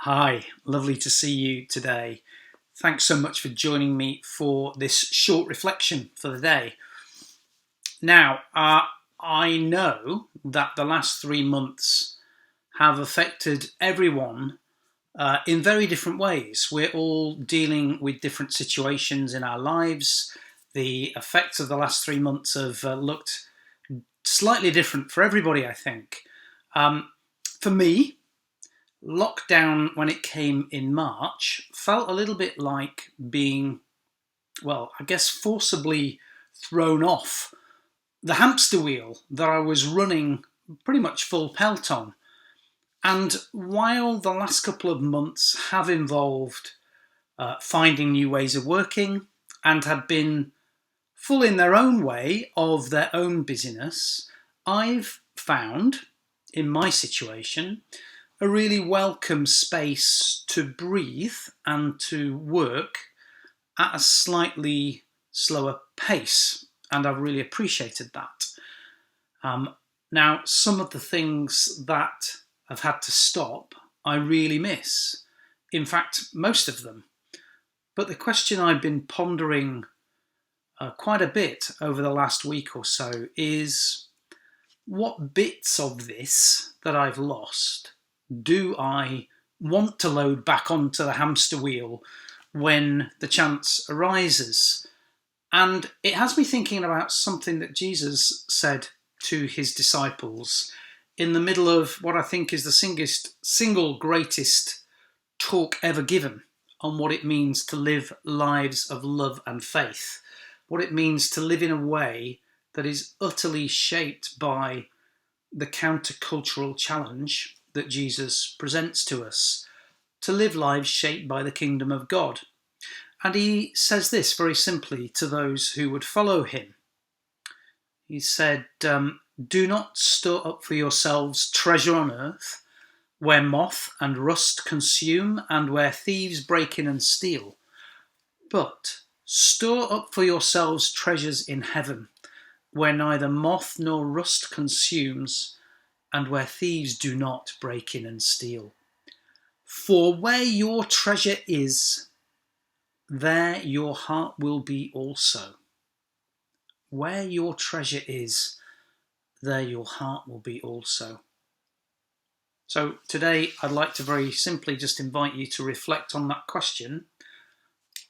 Hi, lovely to see you today. Thanks so much for joining me for this short reflection for the day. Now, I know that the last 3 months have affected everyone in very different ways. We're all dealing with different situations in our lives. The effects of the last 3 months have looked slightly different for everybody, I think. For me, lockdown, when it came in March, felt a little bit like being, well, I guess forcibly thrown off the hamster wheel that I was running pretty much full pelt on. And while the last couple of months have involved finding new ways of working and have been full in their own way of their own busyness, I've found in my situation a really welcome space to breathe and to work at a slightly slower pace, and I've really appreciated that. Now, some of the things that I've had to stop, I really miss. In fact, most of them. But the question I've been pondering quite a bit over the last week or so is what bits of this that I've lost do I want to load back onto the hamster wheel when the chance arises? And it has me thinking about something that Jesus said to his disciples in the middle of what I think is the single greatest talk ever given on what it means to live lives of love and faith, what it means to live in a way that is utterly shaped by the countercultural challenge that Jesus presents to us, to live lives shaped by the kingdom of God. And he says this very simply to those who would follow him. He said, do not store up for yourselves treasure on earth, where moth and rust consume and where thieves break in and steal, but store up for yourselves treasures in heaven, where neither moth nor rust consumes and where thieves do not break in and steal. For where your treasure is, there your heart will be also. Where your treasure is, there your heart will be also. So today I'd like to very simply just invite you to reflect on that question.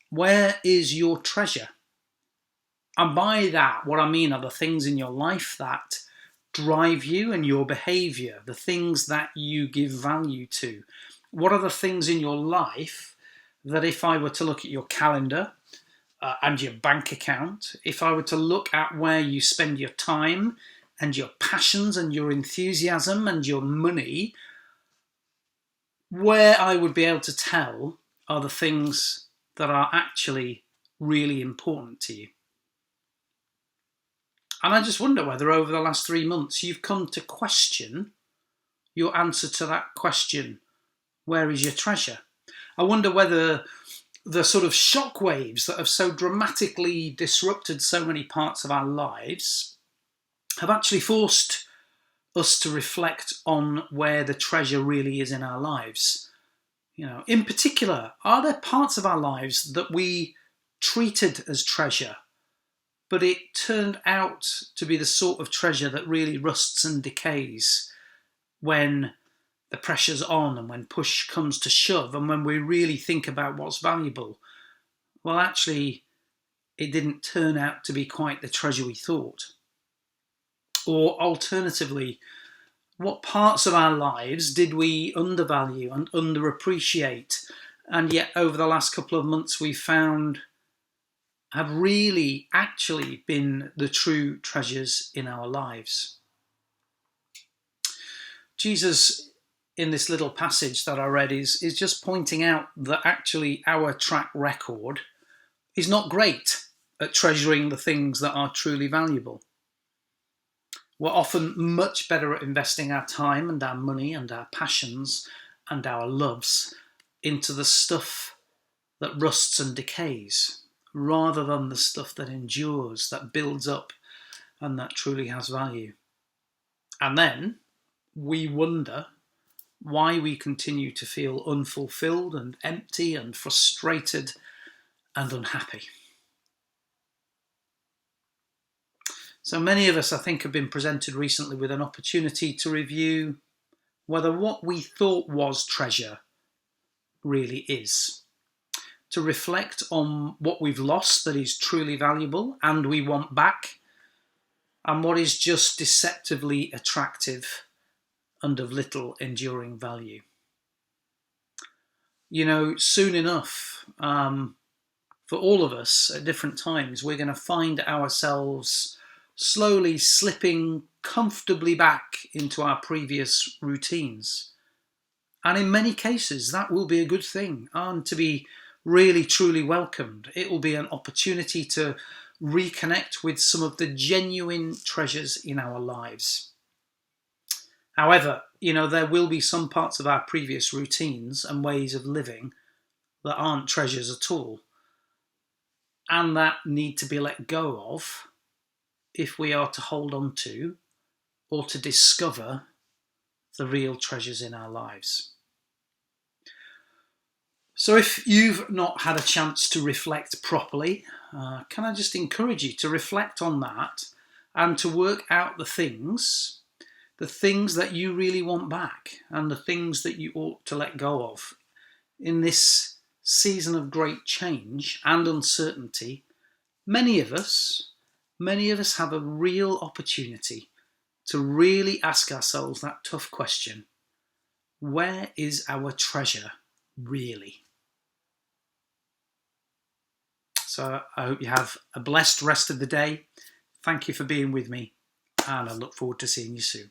Where is your treasure? And by that, what I mean are the things in your life that drive you and your behaviour, the things that you give value to. What are the things in your life that if I were to look at your calendar and your bank account, if I were to look at where you spend your time and your passions and your enthusiasm and your money, where I would be able to tell are the things that are actually really important to you. And I just wonder whether over the last 3 months you've come to question your answer to that question, where is your treasure? I wonder whether the sort of shockwaves that have so dramatically disrupted so many parts of our lives have actually forced us to reflect on where the treasure really is in our lives. You know, in particular, are there parts of our lives that we treated as treasure, but it turned out to be the sort of treasure that really rusts and decays when the pressure's on and when push comes to shove and when we really think about what's valuable? Well, actually, it didn't turn out to be quite the treasure we thought. Or alternatively, what parts of our lives did we undervalue and underappreciate, and yet over the last couple of months we've found have really actually been the true treasures in our lives? Jesus, in this little passage that I read, is just pointing out that actually our track record is not great at treasuring the things that are truly valuable. We're often much better at investing our time and our money and our passions and our loves into the stuff that rusts and decays, rather than the stuff that endures, that builds up, and that truly has value. And then we wonder why we continue to feel unfulfilled and empty and frustrated and unhappy. So many of us, I think, have been presented recently with an opportunity to review whether what we thought was treasure really is. To reflect on what we've lost that is truly valuable and we want back, and what is just deceptively attractive and of little enduring value. You know, soon enough, for all of us at different times, we're going to find ourselves slowly slipping comfortably back into our previous routines. And in many cases, that will be a good thing, and to be really truly welcomed. It will be an opportunity to reconnect with some of the genuine treasures in our lives. However, you know, there will be some parts of our previous routines and ways of living that aren't treasures at all, and that need to be let go of if we are to hold on to or to discover the real treasures in our lives. So if you've not had a chance to reflect properly, can I just encourage you to reflect on that and to work out the things that you really want back and the things that you ought to let go of. In this season of great change and uncertainty, many of us have a real opportunity to really ask ourselves that tough question: where is our treasure really? So I hope you have a blessed rest of the day. Thank you for being with me, and I look forward to seeing you soon.